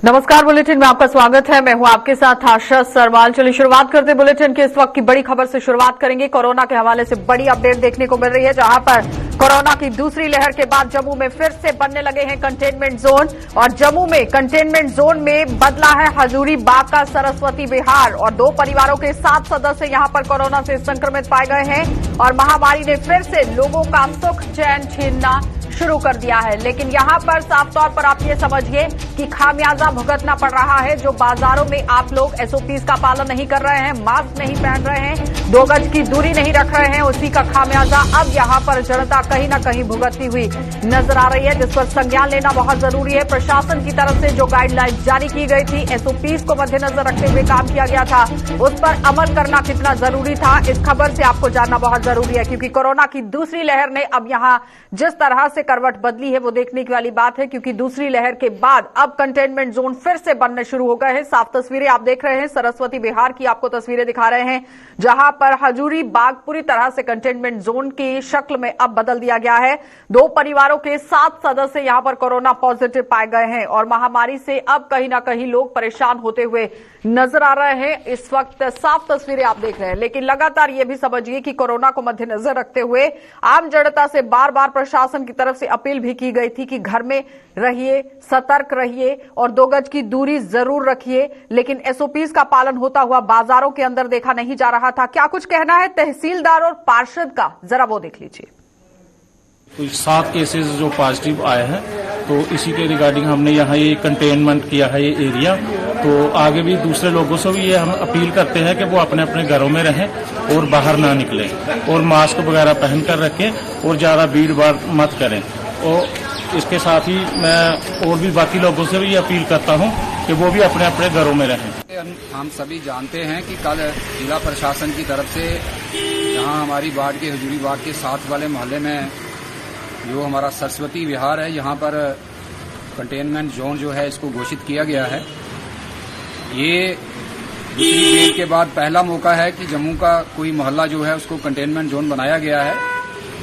नमस्कार, बुलेटिन में आपका स्वागत है। मैं हूं आपके साथ आशा सरवाल। चलिए शुरुआत करते बुलेटिन के इस वक्त की बड़ी खबर से शुरुआत करेंगे। कोरोना के हवाले से बड़ी अपडेट देखने को मिल रही है, जहां पर कोरोना की दूसरी लहर के बाद जम्मू में फिर से बनने लगे हैं कंटेनमेंट जोन। और जम्मू में कंटेनमेंट जोन में बदला है हजूरी बाग का सरस्वती विहार और 2 परिवारों के 7 सदस्य यहां पर कोरोना से संक्रमित पाए गए हैं और महामारी ने फिर से लोगों का सुख चैन छीनना शुरू कर दिया है। लेकिन यहां पर साफ तौर पर आप ये समझिए कि खामियाजा भुगतना पड़ रहा है। जो बाजारों में आप लोग एसओपीज का पालन नहीं कर रहे हैं, मास्क नहीं पहन रहे हैं, 2 गज की दूरी नहीं रख रहे हैं, उसी का खामियाजा अब यहां पर जनता कहीं न कहीं भुगतती हुई नजर आ रही है, जिस पर संज्ञान लेना बहुत जरूरी है। प्रशासन की तरफ से जो गाइडलाइन जारी की गई थी, एसओपीज को मद्देनजर रखते हुए काम किया गया था, उस पर अमल करना कितना जरूरी था, इस खबर से आपको जानना बहुत जरूरी है। क्योंकि कोरोना की दूसरी लहर ने अब यहां जिस तरह से करवट बदली है वो देखने की वाली बात है। क्योंकि दूसरी लहर के बाद अब कंटेनमेंट जोन फिर से बनने शुरू हो गए हैं। साफ तस्वीरें आप देख रहे हैं, सरस्वती विहार की आपको तस्वीरें दिखा रहे हैं, जहां पर हजूरी बाग पूरी तरह से कंटेनमेंट जोन की शक्ल में अब बदल दिया गया है। 2 परिवारों के 7 सदस्य यहां पर कोरोना पॉजिटिव पाए गए हैं और महामारी से अब कहीं ना कहीं लोग परेशान होते हुए नजर आ रहे हैं। इस वक्त साफ तस्वीरें आप देख रहे हैं, लेकिन लगातार यह भी समझिए कि कोरोना को मद्देनजर रखते हुए आम जनता से बार बार प्रशासन की तरफ से अपील भी की गई थी कि घर में रहिए, सतर्क रहिए और 2 गज की दूरी जरूर रखिए। लेकिन एसओपीज का पालन होता हुआ बाजारों के अंदर देखा नहीं जा रहा था। क्या कुछ कहना है तहसीलदार और पार्षद का, जरा वो देख लीजिए। कुछ 7 केसेस जो पॉजिटिव आए हैं, तो इसी के रिगार्डिंग हमने यहाँ ये कंटेनमेंट किया है ये एरिया। तो आगे भी दूसरे लोगों से भी ये हम अपील करते हैं कि वो अपने अपने घरों में रहें और बाहर ना निकलें और मास्क वगैरह पहन कर रखें और ज्यादा भीड़ भाड़ मत करें। और इसके साथ ही मैं और भी बाकी लोगों से भी ये अपील करता हूँ कि वो भी अपने अपने घरों में रहें। हम सभी जानते हैं कि कल जिला प्रशासन की तरफ से जहाँ हमारी वार्ड के हजूरी बाग के साथ वाले मोहल्ले में जो हमारा सरस्वती विहार है, यहाँ पर कंटेनमेंट जोन जो है इसको घोषित किया गया है। ये दूसरी वेव के बाद पहला मौका है कि जम्मू का कोई मोहल्ला जो है उसको कंटेनमेंट जोन बनाया गया है।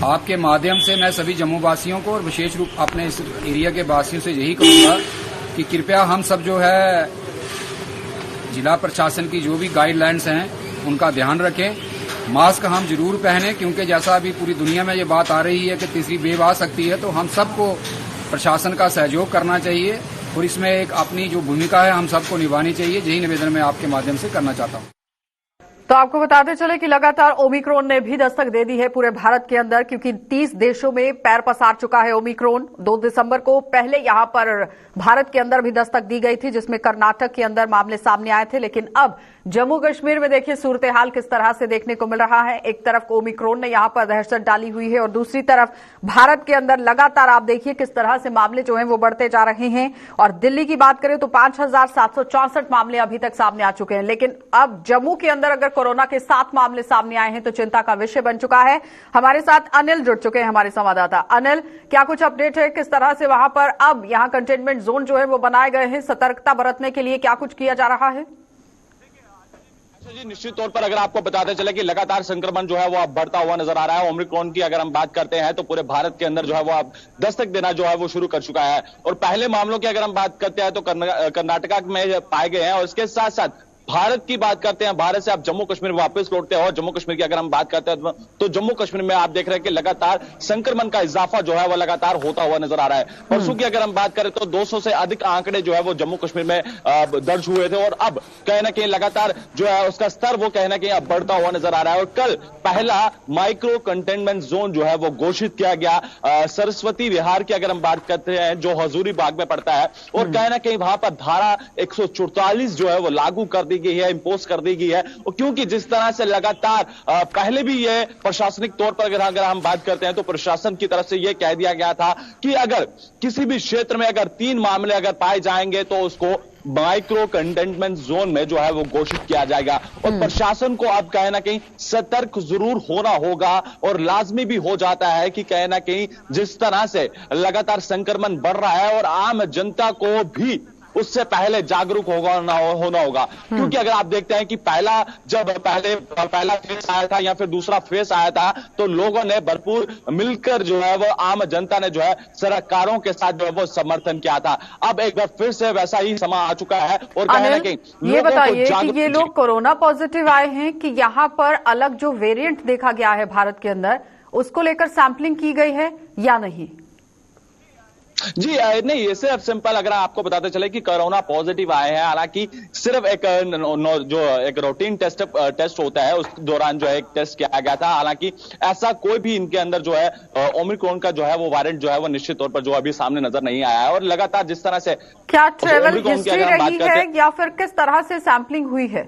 आपके माध्यम से मैं सभी जम्मू वासियों को और विशेष रूप अपने इस एरिया के वासियों से यही कहूंगा कि कृपया हम सब जो है जिला प्रशासन की जो भी गाइडलाइंस हैं उनका ध्यान रखें। मास्क हम जरूर पहने, क्योंकि जैसा अभी पूरी दुनिया में ये बात आ रही है कि तीसरी वेव आ सकती है, तो हम सबको प्रशासन का सहयोग करना चाहिए और इसमें एक अपनी जो भूमिका है हम सबको निभानी चाहिए। यही निवेदन मैं आपके माध्यम से करना चाहता हूँ। तो आपको बताते चले कि लगातार ओमिक्रॉन ने भी दस्तक दे दी है पूरे भारत के अंदर, क्योंकि 30 देशों में पैर पसार चुका है ओमिक्रॉन। 2 दिसंबर को पहले यहां पर भारत के अंदर भी दस्तक दी गई थी, जिसमें कर्नाटक के अंदर मामले सामने आए थे। लेकिन अब जम्मू कश्मीर में देखिए सूरत हाल किस तरह से देखने को मिल रहा है। एक तरफ ओमिक्रॉन ने यहां पर दहशत डाली हुई है और दूसरी तरफ भारत के अंदर लगातार आप देखिए किस तरह से मामले जो हैं वो बढ़ते जा रहे हैं। और दिल्ली की बात करें तो 5764 मामले अभी तक सामने आ चुके हैं। लेकिन अब जम्मू के अंदर अगर कोरोना के 7 मामले सामने आए हैं तो चिंता का विषय बन चुका है। हमारे साथ अनिल जुड़ चुके हैं, हमारे संवाददाता। अनिल, क्या कुछ अपडेट है, किस तरह से वहां पर अब यहां कंटेनमेंट जोन जो है वो बनाए गए हैं, सतर्कता बरतने के लिए क्या कुछ किया जा रहा है? जी, निश्चित तौर पर अगर आपको बताते चले कि लगातार संक्रमण जो है वो अब बढ़ता हुआ नजर आ रहा है। ओमिक्रॉन की अगर हम बात करते हैं तो पूरे भारत के अंदर जो है वो अब दस्तक देना जो है वो शुरू कर चुका है। और पहले मामलों की अगर हम बात करते हैं तो कर्नाटका में पाए गए हैं और इसके साथ साथ भारत की बात करते हैं, भारत से आप जम्मू कश्मीर वापस लौटते हैं और जम्मू कश्मीर की अगर हम बात करते हैं तो जम्मू कश्मीर में आप देख रहे हैं कि लगातार संक्रमण का इजाफा जो है वो लगातार होता हुआ नजर आ रहा है। परसों की अगर हम बात करें तो 200 से अधिक आंकड़े जो है वो जम्मू कश्मीर में दर्ज हुए थे और अब कहीं ना कहीं लगातार जो है उसका स्तर वो कहीं ना कहीं अब बढ़ता हुआ नजर आ रहा है। और कल पहला माइक्रो कंटेनमेंट जोन जो है वो घोषित किया गया सरस्वती विहार की अगर हम बात करते हैं जो हजूरी बाग में पड़ता है और कहीं ना कहीं वहां पर धारा 144 जो है वो लागू कर दी गई है, इंपोज कर दी गई है। और क्योंकि जिस तरह से लगातार पहले भी ये प्रशासनिक तौर पर अगर हम बात करते हैं तो प्रशासन की तरफ से यह कह दिया गया था कि अगर किसी भी क्षेत्र में अगर 3 मामले अगर पाए जाएंगे तो उसको माइक्रो कंटेनमेंट जोन में जो है वो घोषित किया जाएगा। और प्रशासन को अब कहीं ना कहीं सतर्क जरूर होना होगा और लाजमी भी हो जाता है कि कहीं ना कहीं जिस तरह से लगातार संक्रमण बढ़ रहा है और आम जनता को भी उससे पहले जागरूक होना होगा। क्योंकि अगर आप देखते हैं कि पहला फेस आया था या फिर दूसरा फेस आया था तो लोगों ने भरपूर मिलकर जो है वो आम जनता ने जो है सरकारों के साथ जो है वो समर्थन किया था। अब एक बार फिर से वैसा ही समा आ चुका है और कहीं ना कहीं ये बताइए कि ये लोग कोरोना पॉजिटिव आए हैं कि यहाँ पर अलग जो वेरिएंट देखा गया है भारत के अंदर उसको लेकर सैंपलिंग की गई है या नहीं? जी नहीं, ये सिर्फ सिंपल अगर आपको बताते चले कि कोरोना पॉजिटिव आए हैं। हालांकि सिर्फ एक रूटीन टेस्ट होता है उस दौरान जो है एक टेस्ट किया गया था। हालांकि ऐसा कोई भी इनके अंदर जो है ओमिक्रॉन का जो है वो वेरिएंट जो है वो निश्चित तौर पर जो अभी सामने नजर नहीं आया है। और लगातार जिस तरह से क्या ट्रेवल हिस्ट्री रही है या फिर किस तरह से सैंपलिंग हुई है?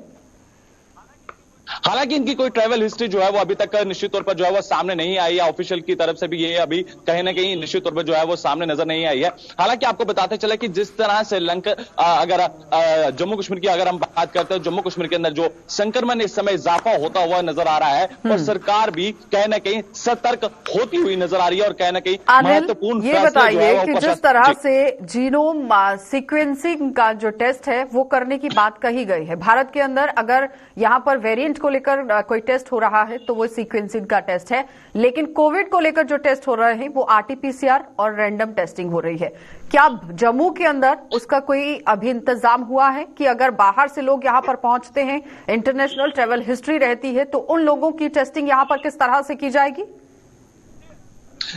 हालांकि इनकी कोई ट्रैवल हिस्ट्री जो है वो अभी तक निश्चित तौर पर जो है वो सामने नहीं आई है। ऑफिशियल की तरफ से भी ये अभी कहीं ना कहीं निश्चित तौर पर जो है वो सामने नजर नहीं आई है। हालांकि आपको बताते चले कि जिस तरह से अगर जम्मू कश्मीर की अगर हम बात करते हैं, जम्मू कश्मीर के अंदर जो संक्रमण इस समय इजाफा होता हुआ नजर आ रहा है और सरकार भी कहीं ना कहीं सतर्क होती हुई नजर आ रही है और कहीं ना कहीं महत्वपूर्ण ये बताइए कि जिस तरह से जीनोम सीक्वेंसिंग का जो टेस्ट है वो करने की बात कही गई है भारत के अंदर, अगर यहाँ पर वेरिएंट को लेकर कोई टेस्ट हो रहा है तो वो सीक्वेंसिंग का टेस्ट है, लेकिन कोविड को लेकर जो टेस्ट हो रहे हैं वो आरटीपीसीआर और रैंडम टेस्टिंग हो रही है। क्या जम्मू के अंदर उसका कोई अभी इंतजाम हुआ है कि अगर बाहर से लोग यहां पर पहुंचते हैं, इंटरनेशनल ट्रैवल हिस्ट्री रहती है, तो उन लोगों की टेस्टिंग यहां पर किस तरह से की जाएगी?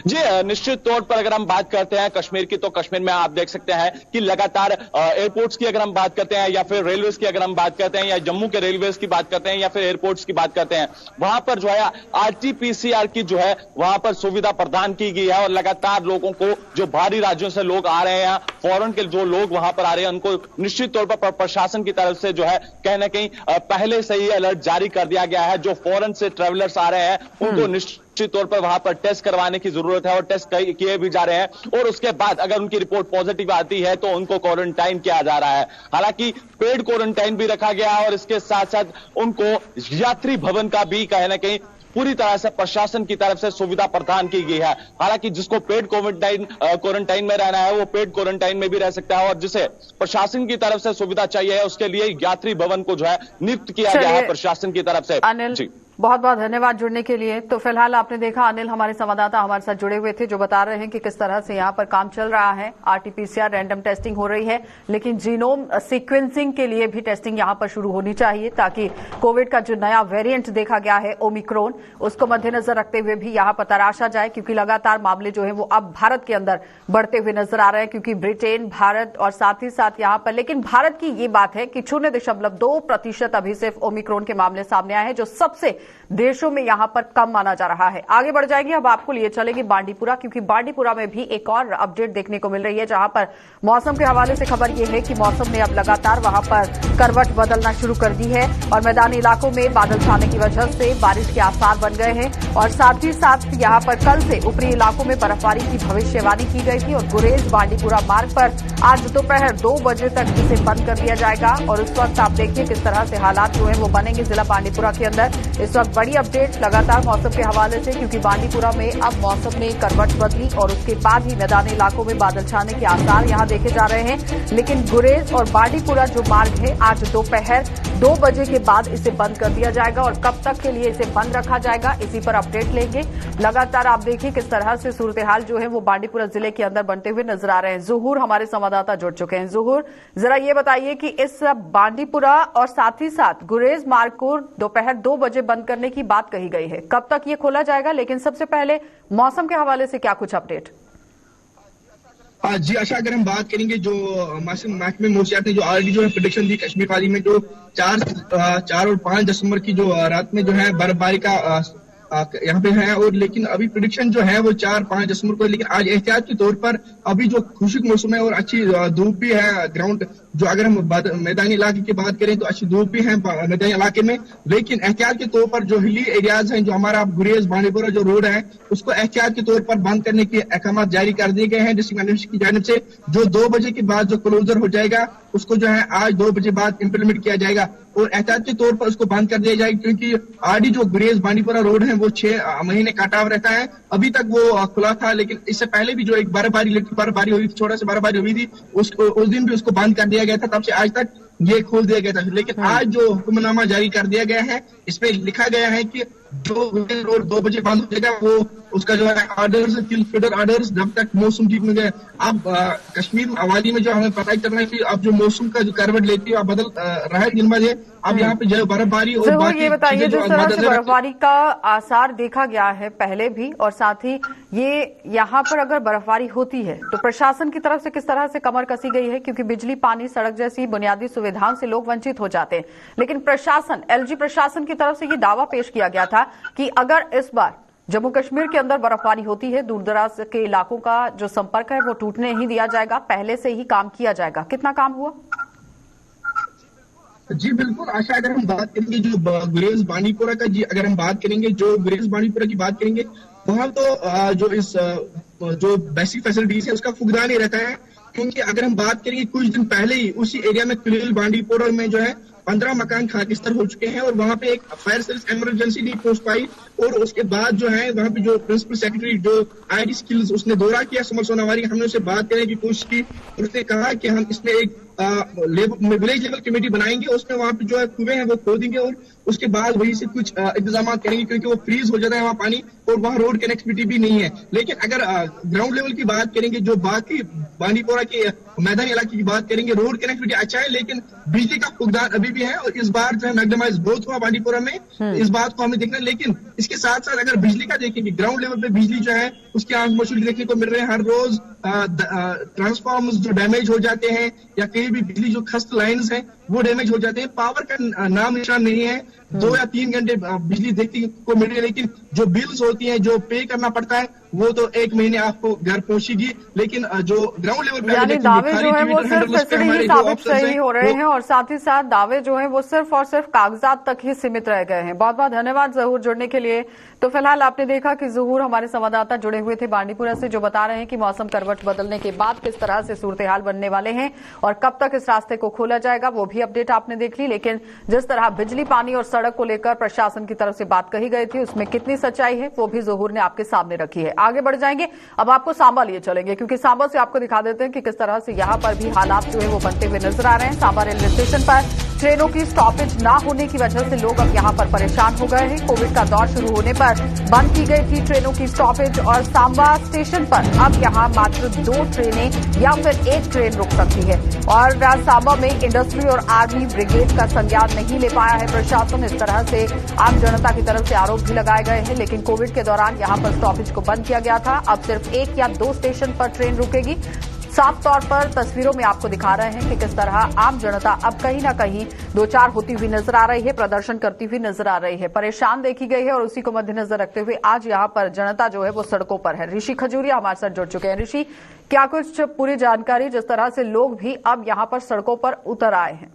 जी निश्चित तौर पर अगर हम बात करते हैं कश्मीर की तो कश्मीर में आप देख सकते हैं कि लगातार एयरपोर्ट्स की अगर हम बात करते हैं या फिर रेलवेज की अगर हम बात करते हैं या जम्मू के रेलवेज की बात करते हैं या फिर एयरपोर्ट्स की बात करते हैं, वहां पर जो है आरटीपीसीआर की जो है वहां पर सुविधा प्रदान की गई है। और लगातार लोगों को जो बाहरी राज्यों से लोग आ रहे हैं, फॉरेन के जो लोग वहां पर आ रहे हैं, उनको निश्चित तौर पर प्रशासन की तरफ से जो है कहीं ना कहीं पहले से ही अलर्ट जारी कर दिया गया है। जो फॉरेन से ट्रेवलर्स आ रहे हैं उनको निश्चित तौर पर वहां पर टेस्ट करवाने की जरूरत है और टेस्ट किए भी जा रहे हैं और उसके बाद अगर उनकी रिपोर्ट पॉजिटिव आती है तो उनको क्वारंटाइन किया जा रहा है। हालांकि पेड क्वारंटाइन भी रखा गया है और इसके साथ साथ उनको यात्री भवन का भी कहीं ना कहीं पूरी तरह से प्रशासन की तरफ से सुविधा प्रदान की गई है। हालांकि जिसको पेड क्वारंटाइन में रहना है वो पेड क्वारंटाइन में भी रह सकता है और जिसे प्रशासन की तरफ से सुविधा चाहिए है उसके लिए यात्री भवन को जो है नियुक्त किया गया है प्रशासन की तरफ से। अनिल, बहुत बहुत धन्यवाद जुड़ने के लिए। तो फिलहाल आपने देखा अनिल हमारे संवाददाता हमारे साथ जुड़े हुए थे जो बता रहे हैं कि किस तरह से यहाँ पर काम चल रहा है। आरटीपीसीआर रैंडम टेस्टिंग हो रही है, लेकिन जीनोम सीक्वेंसिंग के लिए भी टेस्टिंग यहाँ पर शुरू होनी चाहिए ताकि कोविड का जो नया वेरिएंट देखा गया है ओमिक्रॉन, उसको मद्देनजर रखते हुए भी यहाँ पर तराशा जाए, क्योंकि लगातार मामले जो है वो अब भारत के अंदर बढ़ते हुए नजर आ रहे हैं। क्योंकि ब्रिटेन, भारत और साथ ही साथ यहाँ पर, लेकिन भारत की ये बात है कि 0.2% अभी सिर्फ ओमिक्रॉन के मामले सामने आए हैं, जो सबसे देशों में यहां पर कम माना जा रहा है। आगे बढ़ जाएंगे, अब आपको लिए चलेंगे बांडीपुरा, क्योंकि बांडीपुरा में भी एक और अपडेट देखने को मिल रही है, जहां पर मौसम के हवाले से खबर यह है कि मौसम ने अब लगातार वहां पर करवट बदलना शुरू कर दी है और मैदानी इलाकों में बादल छाने की वजह से बारिश के आसार बन गए हैं। और साथ ही साथ यहां पर कल से ऊपरी इलाकों में बर्फबारी की भविष्यवाणी की गई थी और गुरेज बांडीपुरा मार्ग पर आज दोपहर 2 बजे तक इसे बंद कर दिया जाएगा। और उस वक्त आप देखिए किस तरह से हालात जो है वो बनेंगे जिला बांडीपुरा के अंदर। इस वक्त बड़ी अपडेट लगातार मौसम के हवाले से, क्योंकि बांडीपुरा में अब मौसम ने करवट बदली और उसके बाद ही मैदानी इलाकों में बादल छाने के आसार यहां देखे जा रहे हैं। लेकिन गुरेज और बांडीपुरा जो मार्ग है आज दोपहर 2 बजे के बाद इसे बंद कर दिया जाएगा और कब तक के लिए इसे बंद रखा जाएगा इसी पर अपडेट लेंगे। लगातार आप देखिए किस तरह से सूरत हाल जो है वो बांडीपुरा जिले के अंदर बनते हुए नजर आ रहे हैं। जुहूर हमारे संवाददाता जुड़ चुके हैं। जुहूर, जरा ये बताइए कि इस बांडीपुरा और साथ ही साथ गुरेज मार्ग को दोपहर 2 बजे बंद करने की बात कही गई है, कब तक ये खोला जाएगा? लेकिन सबसे पहले मौसम के हवाले से क्या कुछ अपडेट? जी अच्छा, अगर हम बात करेंगे जो मौसम महकमे मोसियात ने जो ऑलरेडी जो है प्रेडिक्शन दी कश्मीर खाड़ी में जो 4 और 5 दिसंबर की जो रात में जो है बर्फबारी का यहाँ पे है, और लेकिन अभी प्रेडिक्शन जो है वो 4-5 दिसंबर को, लेकिन आज एहतियात के तौर पर अभी जो खुशक मौसम है और अच्छी धूप भी है ग्राउंड, जो अगर हम मैदानी इलाके की बात करें तो अच्छी धूप भी है मैदानी इलाके में, लेकिन एहतियात के तौर पर जो हिली एरियाज हैं, जो हमारा गुरेज बांडीपुरा जो रोड है उसको एहतियात के तौर पर बंद करने के अहकाम जारी कर दिए गए हैं डिस्ट्रिक्ट मैनेजमेंट की जानिब से। जो 2 बजे के बाद जो क्लोजर हो जाएगा उसको जो है आज 2 बजे बाद इम्प्लीमेंट किया जाएगा और एहतियात के तौर पर उसको बंद कर दिया जाएगा, क्योंकि आरडी जो गुरेज बांडीपुरा रोड है वो 6 महीने काटा हुआ रहता है। अभी तक वो खुला था, लेकिन इससे पहले भी जो एक बर्फबारी हुई, छोटा सा बर्फबारी हुई थी, उस दिन भी उसको बंद कर दिया दिया गया था तब से आज तक ये खोल दिया गया था। लेकिन आज जो हुक्मनामा जारी कर दिया गया है, इसमें लिखा गया है कि जो रोड 2 बजे बंद हो जाएगा, वो उसका जो है ऑर्डर्स, फीडर ऑर्डर्स, जब तक मौसम ठीक हो जाए। अब कश्मीर वादी में जो हमें पता चल रहा है कि अब जो मौसम का जो करवट लेती है बदल रहा है दिन ब दिन। अब यहाँ पे जो बर्फबारी और बाकी ये बताइए, जिस तरह से बर्फबारी का आसार देखा गया है पहले भी, और साथ ही ये यहाँ पर अगर बर्फबारी होती है तो प्रशासन की तरफ से किस तरह से कमर कसी गई है, क्योंकि बिजली, पानी, सड़क जैसी बुनियादी सुविधाओं से लोग वंचित हो जाते हैं। लेकिन प्रशासन, एलजी प्रशासन की तरफ से ये दावा पेश किया गया था कि अगर इस बार जम्मू कश्मीर के अंदर बर्फबारी होती है, दूर दराज के इलाकों का जो संपर्क है वो टूटने नहीं दिया जाएगा, पहले से ही काम किया जाएगा। कितना काम हुआ? जी बिल्कुल आशा, अगर हम बात करेंगे जो गुरेज बांडीपोरा का, जी अगर हम बात करेंगे जो गुरेज बांडीपोरा की बात करेंगे, वहां तो जो इस जो बेसिक फैसिलिटीज है उसका फुकदान ही रहता है। क्योंकि अगर हम बात करेंगे कुछ दिन पहले ही उसी एरिया में कुलेल बांडीपोरा में जो है 15 मकान खाकिस्तर हो चुके हैं और वहां पे एक फायर सर्विस इमरजेंसी नहीं पहुंच पाई। और उसके बाद जो है वहां पे जो प्रिंसिपल सेक्रेटरी जो आईटी स्किल्स, उसने दौरा किया समर सोनावारी, हमने उससे बात करने की कोशिश की। उसने कहा कि हम इसमें एक विलेज लेवल कमेटी बनाएंगे, उसमें वहां पे जो है कुएं हैं वो खोदेंगे और उसके बाद वहीं से कुछ इंतजाम करेंगे, क्योंकि वो फ्रीज हो जाता है वहाँ पानी और वहाँ रोड कनेक्टिविटी भी नहीं है। लेकिन अगर ग्राउंड लेवल की बात करेंगे, जो बाकी बांडीपोरा के मैदानी इलाके की बात करेंगे, रोड कनेक्टिविटी अच्छा है, लेकिन बिजली का फुकदान अभी भी है। और इस बार जो है मैग्नेमाइज बहुत हुआ बांडीपोरा में, इस बात को हमें देखना है। लेकिन इसके साथ साथ अगर बिजली का देखेंगे, ग्राउंड लेवल पे बिजली जो है उसके आंख मौसूल देखने को मिल रहे हैं। हर रोज ट्रांसफार्मर्स जो डैमेज हो जाते हैं या कहीं भी बिजली जो खस्त लाइन्स हैं वो डैमेज हो जाते हैं। पावर का नाम निशान नहीं है, 2 या 3 घंटे बिजली देखने को मिल रही है। लेकिन जो बिल्स होती हैं, जो पे करना पड़ता है, वो तो 1 महीने आपको घर पहुंचेगी। लेकिन जो ग्राउंड लेवल पे यानी दावे जो है वो सिर्फ फिसड़ी ही साबित सही हो रहे हैं और साथ ही साथ दावे जो है वो सिर्फ और सिर्फ कागजात तक ही सीमित रह गए हैं। बहुत बहुत धन्यवाद ज़हूर जुड़ने के लिए। तो फिलहाल आपने देखा कि ज़हूर हमारे संवाददाता जुड़े हुए थे बांडीपुरा से, जो बता रहे हैं कि मौसम करवट बदलने के बाद किस तरह से सूरत हाल बनने वाले हैं और कब तक इस रास्ते को खोला जाएगा, वो भी अपडेट आपने देख ली। लेकिन जिस तरह बिजली, पानी और सड़क को लेकर प्रशासन की तरफ से बात कही गई थी, उसमें कितनी सच्चाई है वो भी ज़हूर ने आपके सामने रखी है। आगे बढ़ जाएंगे, अब आपको सांबा लिए चलेंगे, क्योंकि सांबा से आपको दिखा देते हैं कि किस तरह से यहां पर भी हालात जो है वो बनते हुए नजर आ रहे हैं। सांबा रेलवे स्टेशन पर ट्रेनों की स्टॉपेज ना होने की वजह से लोग अब यहां पर परेशान हो गए हैं। कोविड का दौर शुरू होने पर बंद की गई थी ट्रेनों की स्टॉपेज और सांबा स्टेशन पर अब यहां मात्र 2 ट्रेनें या फिर 1 ट्रेन रुक सकती है। और सांबा में इंडस्ट्री और आर्मी ब्रिगेड का संज्ञान नहीं ले पाया है प्रशासन। इस तरह से आम जनता की तरफ से आरोप भी लगाए गए हैं। लेकिन कोविड के दौरान यहां पर स्टॉपेज को बंद किया गया था। अब सिर्फ 1 या 2 स्टेशन पर ट्रेन रुकेगी। साफ तौर पर तस्वीरों में आपको दिखा रहे हैं कि किस तरह आम जनता अब कहीं न कहीं 2-4 होती हुई नजर आ रही है, प्रदर्शन करती हुई नजर आ रही है, परेशान देखी गई है। और उसी को मद्देनजर रखते हुए आज यहां पर जनता जो है वो सड़कों पर है। ऋषि खजूरिया हमारे साथ जुड़ चुके हैं। ऋषि, क्या कुछ पूरी जानकारी, जिस तरह से लोग भी अब यहां पर सड़कों पर उतर आए हैं?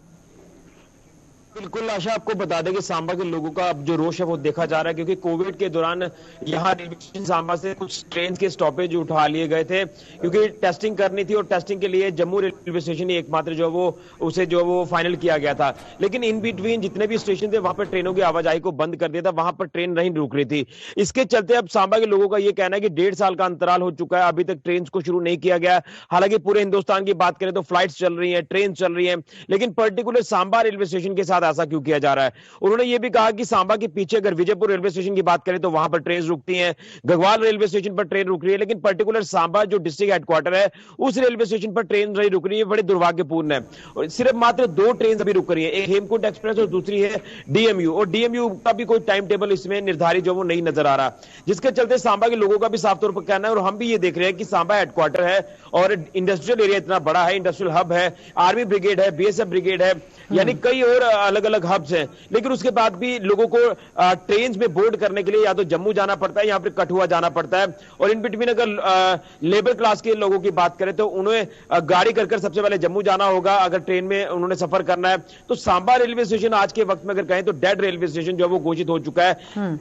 बिल्कुल आशा, आपको बता दें कि सांबा के लोगों का अब जो रोष है वो देखा जा रहा है, क्योंकि कोविड के दौरान यहाँ रेलवे स्टेशन सांबा से कुछ ट्रेन के स्टॉपेज उठा लिए गए थे, क्योंकि टेस्टिंग करनी थी और टेस्टिंग के लिए जम्मू रेलवे स्टेशन ही एकमात्र जो वो उसे जो वो फाइनल किया गया था। लेकिन इन बिटवीन जितने भी स्टेशन थे वहां पर ट्रेनों की आवाजाही को बंद कर दिया था, वहां पर ट्रेन नहीं रुक रही थी। इसके चलते अब सांबा के लोगों का यह कहना है कि 1.5 साल का अंतराल हो चुका है, अभी तक ट्रेन को शुरू नहीं किया गया। हालांकि पूरे हिंदुस्तान की बात करें तो फ्लाइट चल रही है, ट्रेन चल रही है, लेकिन पर्टिकुलर सांबा रेलवे स्टेशन के साथ ऐसा क्यों किया जा रहा है। उन्होंने यह भी कहा कि सांबा के पीछे अगर विजयपुर रेलवे स्टेशन की बात करें तो वहां पर ट्रेन रुकती हैं, गढ़वाल रेलवे स्टेशन पर ट्रेन रुक रही है, लेकिन पर्टिकुलर सांबा जो डिस्ट्रिक्ट हेडक्वार्टर है उस रेलवे स्टेशन पर ट्रेन नहीं रुक रही है। बड़े दुर्भाग्यपूर्ण है। और सिर्फ मात्र 2 ट्रेन अभी रुक रही है, एक हेमकुंट एक्सप्रेस और दूसरी है डीएमयू, और डीएमयू का भी कोई टाइम टेबल इसमें निर्धारित जो वो नहीं नजर आ रहा, जिसके चलते सांबा के लोगों का भी साफ तौर पर कहना है, और हम भी ये देख रहे हैं कि सांबा हेडक्वार्टर है और इंडस्ट्रियल एरिया इतना बड़ा है, इंडस्ट्रियल हब है, आर्मी ब्रिगेड है, बीएसएफ ब्रिगेड है, यानी कई और अलग अलग हब्स हैं। लेकिन उसके बाद भी लोगों को ट्रेन में बोर्ड करने के लिए या तो जम्मू जाना पड़ता है, यहां पर कठुआ जाना पड़ता है। और इन बिटवीन अगर लेबर क्लास के लोगों की बात करें तो उन्हें गाड़ी कर सबसे पहले जम्मू जाना होगा अगर ट्रेन में उन्होंने सफर करना है। तो सांबा रेलवे स्टेशन आज के वक्त में अगर कहें तो डेड रेलवे स्टेशन जो वो घोषित हो चुका है,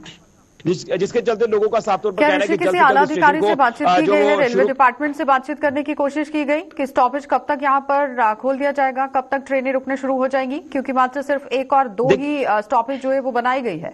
जिसके चलते लोगों का साफ तौर पर कहना है कि किसी आला अधिकारी से बातचीत की गई है, रेलवे डिपार्टमेंट से बातचीत करने की कोशिश की गई कि स्टॉपेज कब तक यहां पर खोल दिया जाएगा, कब तक ट्रेनें रुकने शुरू हो जाएंगी, क्योंकि मात्र सिर्फ 1 और 2 ही स्टॉपेज जो है वो बनाई गई है।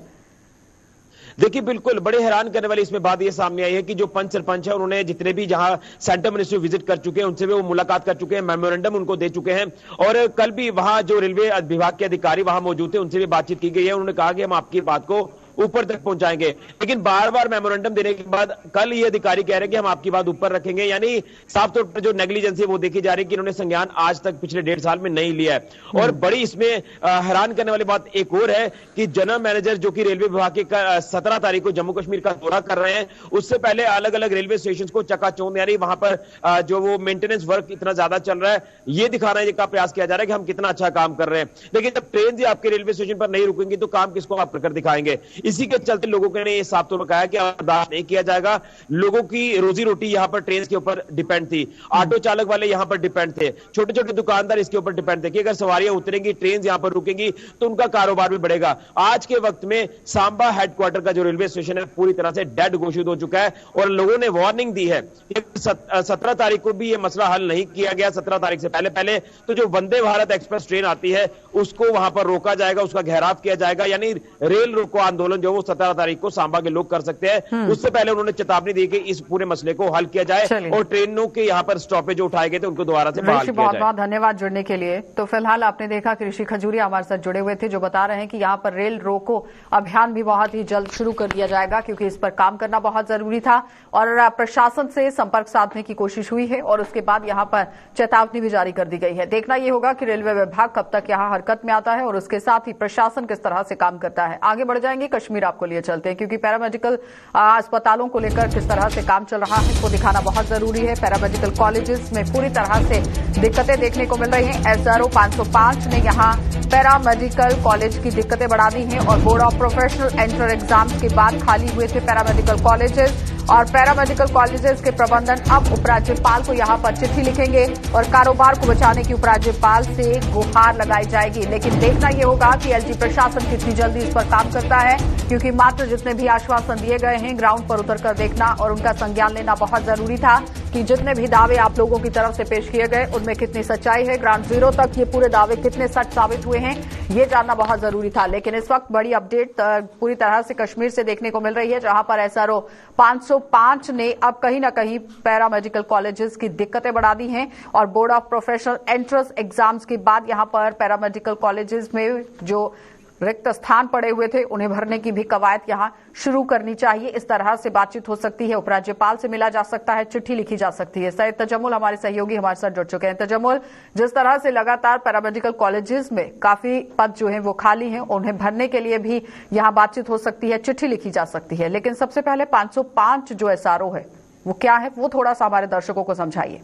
देखिए बिल्कुल बड़े हैरान करने वाली इसमें बात ये सामने आई है कि जो पंच सरपंच है उन्होंने जितने भी जहां सेंटर मिनिस्ट्री विजिट कर चुके हैं उनसे भी वो मुलाकात कर चुके हैं, मेमोरेंडम उनको दे चुके हैं और कल भी वहां जो रेलवे विभाग के अधिकारी वहां मौजूद थे उनसे भी बातचीत की गई है। उन्होंने कहा कि हम आपकी बात को ऊपर तक पहुंचाएंगे, लेकिन बार बार मेमोरेंडम देने के बाद कल ये अधिकारी कह रहे हैं कि हम आपकी बात ऊपर रखेंगे, यानी साफ तौर पर जो नेग्लिजेंस है वो देखी जा रही है कि इन्होंने संज्ञान आज तक पिछले 1.5 साल में नहीं लिया है। और बड़ी इसमें हैरान करने वाली बात एक और है कि जनरल मैनेजर जो कि रेलवे विभाग के 17 तारीख को जम्मू कश्मीर का दौरा कर रहे हैं, उससे पहले अलग अलग रेलवे स्टेशन को चकाचौंध, यानी वहां पर जो वो मेंटेनेंस वर्क इतना ज्यादा चल रहा है ये दिखाने का प्रयास किया जा रहा है कि हम कितना अच्छा काम कर रहे हैं। लेकिन जब ट्रेन ही आपके रेलवे स्टेशन पर नहीं रुकेंगी तो काम किसको आप कर दिखाएंगे? इसी के चलते लोगों ने ये साफ तौर पर कहा कि बर्दाश्त नहीं किया जाएगा। लोगों की रोजी रोटी यहां पर ट्रेन के ऊपर डिपेंड थी, ऑटो चालक वाले यहां पर डिपेंड थे, छोटे छोटे दुकानदार इसके ऊपर डिपेंड थे कि अगर सवारियां उतरेंगी, ट्रेन यहां पर रुकेंगी तो उनका कारोबार भी बढ़ेगा। आज के वक्त में सांबा हेडक्वार्टर का जो रेलवे स्टेशन है पूरी तरह से डेड घोषित हो चुका है और लोगों ने वार्निंग दी है कि 17 तारीख को भी यह मसला हल नहीं किया गया, 17 तारीख से पहले तो जो वंदे भारत एक्सप्रेस ट्रेन आती है उसको वहां पर रोका जाएगा, उसका घेराव किया जाएगा, यानी रेल रोको आंदोलन जो वो 17 तारीख को सांबा के लोग कर सकते हैं। उससे पहले उन्होंने चेतावनी दी कि इस पूरे मसले को हल किया जाए और ट्रेनों के यहां पर स्टॉपेज जो उठाए गए थे उनको दोबारा से बहाल किया जाए। बहुत बहुत धन्यवाद जुड़ने के लिए। तो फिलहाल आपने देखा कि ऋषि खजूरिया हमारे साथ जुड़े हुए थे जो बता रहे हैं कि यहां पर रेल रोको अभियान भी बहुत ही जल्द शुरू कर दिया जाएगा क्योंकि इस पर काम करना बहुत जरूरी था और प्रशासन से संपर्क साधने की कोशिश हुई है और उसके बाद यहां पर चेतावनी भी जारी कर दी गई है। देखना यह होगा कि रेलवे विभाग कब तक यहां हरकत में आता है और उसके साथ ही प्रशासन किस तरह से काम करता है। आगे बढ़ जाएंगे, कश्मीर आपको लिए चलते हैं क्योंकि पैरामेडिकल अस्पतालों को लेकर किस तरह से काम चल रहा है वो दिखाना बहुत जरूरी है। पैरामेडिकल कॉलेजेस में पूरी तरह से दिक्कतें देखने को मिल रही हैं। SRO 505 ने यहां पैरामेडिकल कॉलेज की दिक्कतें बढ़ा दी हैं और board of professional entrance exams के बाद खाली हुए थे पैरामेडिकल कॉलेजेस और पैरामेडिकल कॉलेजेस के प्रबंधन अब उपराज्यपाल को यहां पर चिट्ठी लिखेंगे और कारोबार को बचाने की उपराज्यपाल से गुहार लगाई जाएगी। लेकिन देखना यह होगा कि एलजी प्रशासन कितनी जल्दी इस पर काम करता है क्योंकि मात्र जितने भी आश्वासन दिए गए हैं ग्राउंड पर उतरकर देखना और उनका संज्ञान लेना बहुत जरूरी था कि जितने भी दावे आप लोगों की तरफ से पेश किए गए उनमें कितनी सच्चाई है, ग्राउंड जीरो तक ये पूरे दावे कितने सच साबित हुए हैं ये जानना बहुत जरूरी था। लेकिन इस वक्त बड़ी अपडेट पूरी तरह से कश्मीर से देखने को मिल रही है जहां पर SRO 505 ने अब कहीं ना कहीं पैरामेडिकल कॉलेजेस की दिक्कतें बढ़ा दी हैं और board of professional entrance exams के बाद यहां पर पैरामेडिकल कॉलेजेस में जो रिक्त स्थान पड़े हुए थे उन्हें भरने की भी कवायद यहां शुरू करनी चाहिए। इस तरह से बातचीत हो सकती है, उपराज्यपाल से मिला जा सकता है, चिट्ठी लिखी जा सकती है। सैयद तजम्मुल हमारे सहयोगी हमारे साथ जुड़ चुके हैं। तजम्मुल, जिस तरह से लगातार पैरामेडिकल कॉलेजेस में काफी पद जो हैं वो खाली हैं, उन्हें भरने के लिए भी यहां बातचीत हो सकती है, चिट्ठी लिखी जा सकती है, लेकिन सबसे पहले 505 जो SRO है वो क्या है वो थोड़ा सा हमारे दर्शकों को समझाइए।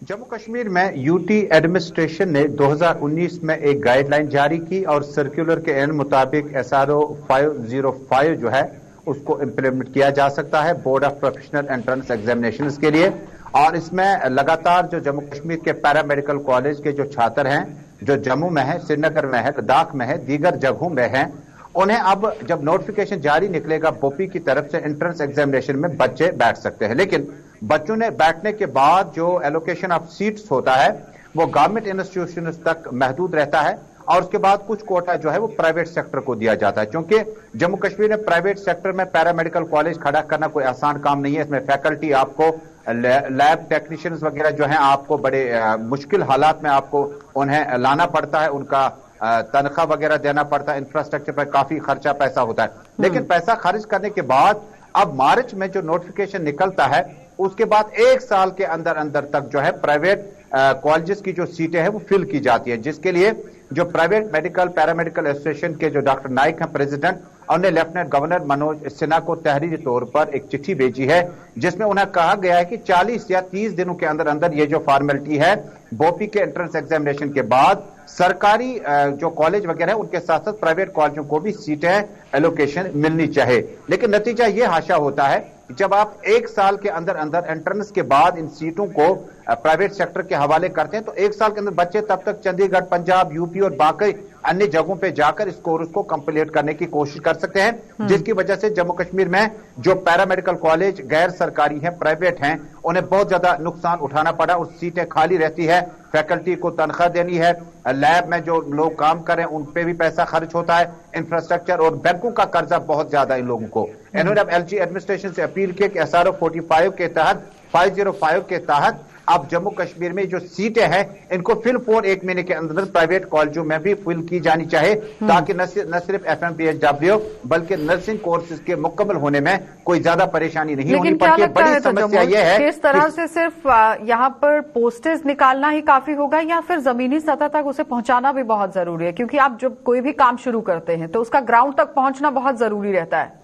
जम्मू कश्मीर में यूटी एडमिनिस्ट्रेशन ने 2019 में एक गाइडलाइन जारी की और सर्कुलर के एन मुताबिक SRO 505 जो है उसको इम्प्लीमेंट किया जा सकता है board of professional entrance examinations के लिए। और इसमें लगातार जो जम्मू कश्मीर के पैरामेडिकल कॉलेज के जो छात्र हैं जो जम्मू में है, श्रीनगर में है, लद्दाख में है, दीगर जगहों में है, उन्हें अब जब नोटिफिकेशन जारी निकलेगा बोपी की तरफ से एंट्रेंस एग्जामिनेशन में बच्चे बैठ सकते हैं। लेकिन बच्चों ने बैठने के बाद जो एलोकेशन ऑफ सीट्स होता है वो गवर्नमेंट इंस्टीट्यूशंस तक महदूद रहता है और उसके बाद कुछ कोटा जो है वो प्राइवेट सेक्टर को दिया जाता है। क्योंकि जम्मू कश्मीर में प्राइवेट सेक्टर में पैरामेडिकल कॉलेज खड़ा करना कोई आसान काम नहीं है। इसमें फैकल्टी आपको लैब टेक्नीशियंस वगैरह जो है आपको बड़े मुश्किल हालात में आपको उन्हें लाना पड़ता है, उनका तनख्वाह वगैरह देना पड़ता है, इंफ्रास्ट्रक्चर पर काफी खर्चा पैसा होता है। लेकिन पैसा खर्च करने के बाद अब मार्च में जो नोटिफिकेशन निकलता है उसके बाद 1 साल के अंदर अंदर तक जो है प्राइवेट कॉलेजेस की जो सीटें हैं वो फिल की जाती है, जिसके लिए जो प्राइवेट मेडिकल पैरामेडिकल एसोसिएशन के जो डॉक्टर नाइक हैं प्रेसिडेंट, उन्होंने लेफ्टिनेंट गवर्नर मनोज सिन्हा को तहरीरी तौर पर एक चिट्ठी भेजी है जिसमें उन्हें कहा गया है कि 40 या 30 दिनों के अंदर अंदर ये जो फॉर्मेलिटी है बोपी के एंट्रेंस एग्जामिनेशन के बाद सरकारी जो कॉलेज वगैरह है उनके साथ साथ प्राइवेट कॉलेजों को भी सीटें एलोकेशन मिलनी चाहिए। लेकिन नतीजा ये हाशा होता है जब आप 1 साल के अंदर अंदर एंट्रेंस के बाद इन सीटों को प्राइवेट सेक्टर के हवाले करते हैं तो 1 साल के अंदर बच्चे तब तक चंडीगढ़, पंजाब, यूपी और बाकी अन्य जगहों पे जाकर इस कोर्स को कंप्लीट करने की कोशिश कर सकते हैं, जिसकी वजह से जम्मू कश्मीर में जो पैरामेडिकल कॉलेज गैर सरकारी हैं, प्राइवेट हैं, उन्हें बहुत ज्यादा नुकसान उठाना पड़ा और सीटें खाली रहती है, फैकल्टी को तनख्वाह देनी है, लैब में जो लोग काम कर रहे हैं उन पे भी पैसा खर्च होता है, इंफ्रास्ट्रक्चर और बैंकों का कर्जा बहुत ज्यादा इन लोगों को। इन्होंने अब एलजी एडमिनिस्ट्रेशन से अपील की कि एसआरओ 45 के तहत 505 के तहत अब जम्मू कश्मीर में जो सीटें हैं इनको फिल फॉर 1 महीने के अंदर प्राइवेट कॉलेजों में भी फिल की जानी चाहिए, ताकि न सिर्फ FMPHW बल्कि नर्सिंग कोर्सेज के मुकम्मल होने में कोई ज्यादा परेशानी नहीं होनी पड़ती। बड़ी समस्या यह है किस तरह से सिर्फ यहाँ पर पोस्टेज निकालना ही काफी होगा या फिर जमीनी सतह तक उसे पहुंचाना भी बहुत जरूरी है, क्योंकि आप जब कोई भी काम शुरू करते हैं तो उसका ग्राउंड तक पहुंचना बहुत जरूरी रहता है।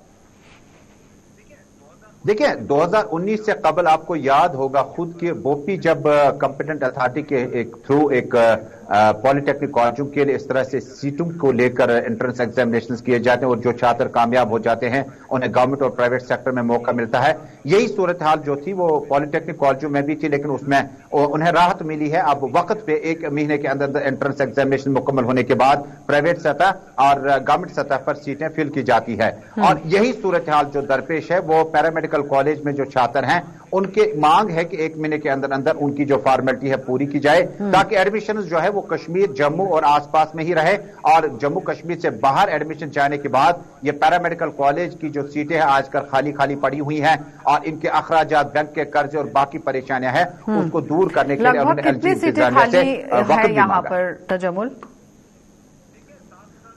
देखिए 2019 से कबल आपको याद होगा खुद के बोपी जब कॉम्पिटेंट अथॉरिटी के थ्रू एक पॉलिटेक्निक कॉलेजों के लिए इस तरह से सीटों को लेकर एंट्रेंस एग्जामिनेशन किए जाते हैं और जो छात्र कामयाब हो जाते हैं उन्हें गवर्नमेंट और प्राइवेट सेक्टर में मौका मिलता है। यही सूरत हाल जो थी वो पॉलिटेक्निक कॉलेजों में भी थी, लेकिन उसमें उन्हें राहत मिली है। अब वक्त पे 1 महीने के अंदर एंट्रेंस एग्जामिनेशन मुकम्मल होने के बाद प्राइवेट सतह और गवर्नमेंट सतह पर सीटें फिल की जाती है। और यही सूरत हाल जो दरपेश है वो पैरामेडिकल कॉलेज में जो छात्र हैं उनके मांग है कि 1 महीने के अंदर अंदर उनकी जो फॉर्मेलिटी है पूरी की जाए, ताकि एडमिशन जो है वो कश्मीर, जम्मू और आसपास में ही रहे। और जम्मू कश्मीर से बाहर एडमिशन जाने के बाद ये पैरामेडिकल कॉलेज की जो सीटें हैं आजकल खाली खाली पड़ी हुई हैं और इनके अखराजात, बैंक के कर्ज और बाकी परेशानियां हैं उसको दूर करने के लिए उन्होंने कितनी सीटें खाली है यहाँ पर तजम्मुल?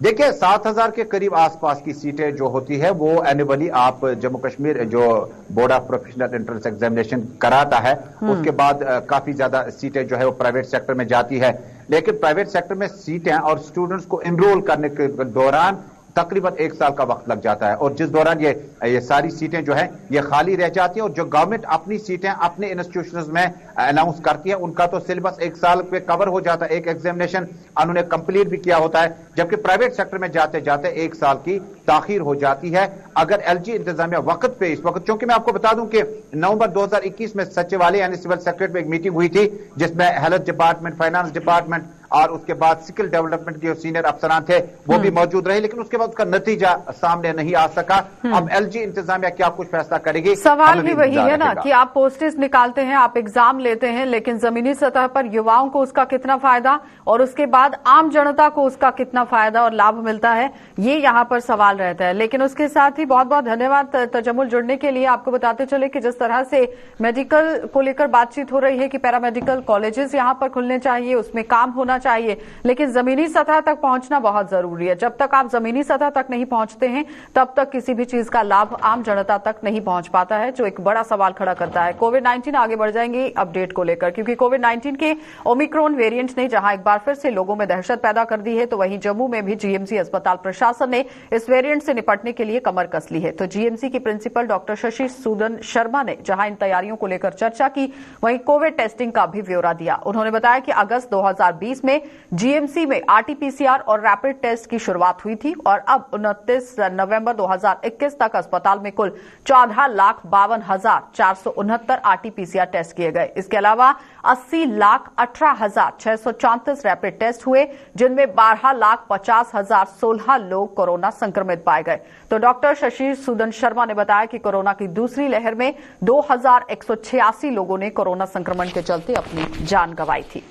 देखिए 7,000 के करीब आसपास की सीटें जो होती है वो एनुअली आप जम्मू कश्मीर जो board of professional entrance examination कराता है उसके बाद काफी ज्यादा सीटें जो है वो प्राइवेट सेक्टर में जाती है। लेकिन प्राइवेट सेक्टर में सीटें और स्टूडेंट्स को एनरोल करने के दौरान तकरीबन 1 साल का वक्त लग जाता है और जिस दौरान ये सारी सीटें जो हैं ये खाली रह जाती हैं और जो गवर्नमेंट अपनी सीटें अपने इंस्टीट्यूशंस में अनाउंस करती है उनका तो सिलेबस 1 साल पे कवर हो जाता है, एक एग्जामिनेशन उन्होंने कंप्लीट भी किया होता है, जबकि प्राइवेट सेक्टर में जाते जाते 1 साल की ताखीर हो जाती है। अगर एलजी इंतजामिया वक्त पे इस वक्त, क्योंकि मैं आपको बता दूं कि नवंबर 2021 में सचिवालय यानी सिविल सेक्रेटरी में एक मीटिंग हुई थी जिसमें हेल्थ डिपार्टमेंट, फाइनेंस डिपार्टमेंट और उसके बाद स्किल डेवलपमेंट के जो सीनियर अफसरान थे वो भी मौजूद रहे, लेकिन उसके बाद उसका नतीजा सामने नहीं आ सका। अब एलजी इंतजामिया क्या कुछ फैसला करेगी? सवाल ही वही है ना कि आप पोस्टेज निकालते हैं, आप एग्जाम लेते हैं, लेकिन जमीनी सतह पर युवाओं को उसका कितना फायदा और उसके बाद आम जनता को उसका कितना फायदा और लाभ मिलता है, ये यहाँ पर सवाल रहता है। लेकिन उसके साथ ही बहुत बहुत धन्यवाद तजम्मुल जुड़ने के लिए। आपको बताते चले कि जिस तरह से मेडिकल को लेकर बातचीत हो रही है कि पैरामेडिकल कॉलेजेस यहाँ पर खुलने चाहिए, उसमें काम होना चाहिए, लेकिन जमीनी सतह तक पहुंचना बहुत जरूरी है। जब तक आप जमीनी सतह तक नहीं पहुंचते हैं तब तक किसी भी चीज का लाभ आम जनता तक नहीं पहुंच पाता है, जो एक बड़ा सवाल खड़ा करता है। कोविड-19 आगे बढ़ जाएंगे अपडेट को लेकर, क्योंकि कोविड-19 के ओमिक्रॉन वेरिएंट ने जहां एक बार फिर से लोगों में दहशत पैदा कर दी है, तो वहीं जम्मू में भी जीएमसी अस्पताल प्रशासन ने इस वेरिएंट से निपटने के लिए कमर कस ली है। तो जीएमसी की प्रिंसिपल डॉक्टर शशि सूदन शर्मा ने जहां इन तैयारियों को लेकर चर्चा की, वहीं कोविड टेस्टिंग का भी ब्यौरा दिया। उन्होंने बताया कि अगस्त 2020 में जीएमसी में आरटीपीसीआर और रैपिड टेस्ट की शुरुआत हुई थी और अब 29 नवंबर 2021 तक अस्पताल में कुल 14,52,469 आरटीपीसीआर टेस्ट किए गए। इसके अलावा 80,18,634 रैपिड टेस्ट हुए, जिनमें 12,50,16 लोग कोरोना संक्रमित पाए गए। तो डॉक्टर शशि सूदन शर्मा ने बताया कि कोरोना की दूसरी लहर में 2,186 लोगों ने कोरोना संक्रमण के चलते अपनी जान गंवाई थी।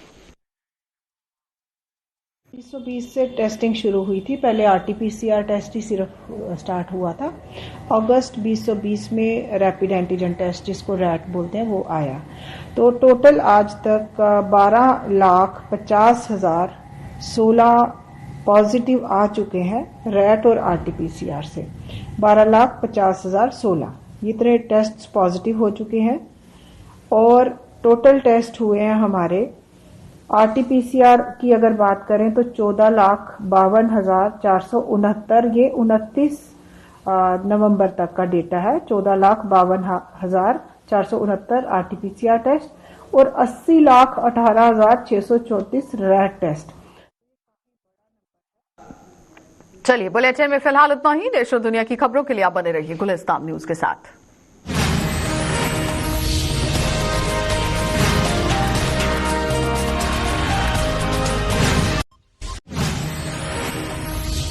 2020 से टेस्टिंग शुरू हुई थी। पहले आरटीपीसीआर टेस्ट ही सिर्फ स्टार्ट हुआ था। अगस्त 2020 में रैपिड एंटीजन टेस्ट, जिसको रैट बोलते हैं, वो आया। तो टोटल आज तक 12,50,016 पॉजिटिव आ चुके हैं रैट और आरटीपीसीआर से। 12,50,016 इतने टेस्ट पॉजिटिव हो चुके हैं और टोटल टेस्ट हुए हैं हमारे आरटीपीसीआर की अगर बात करें तो 14,52,469। ये 29 नवंबर तक का डेटा है। 14,52,469 आरटीपीसीआर टेस्ट और 80,18,634 रैट टेस्ट। चलिए, बुलेटिन में फिलहाल इतना ही। देश और दुनिया की खबरों के लिए आप बने रहिए गुलिस्तान न्यूज के साथ।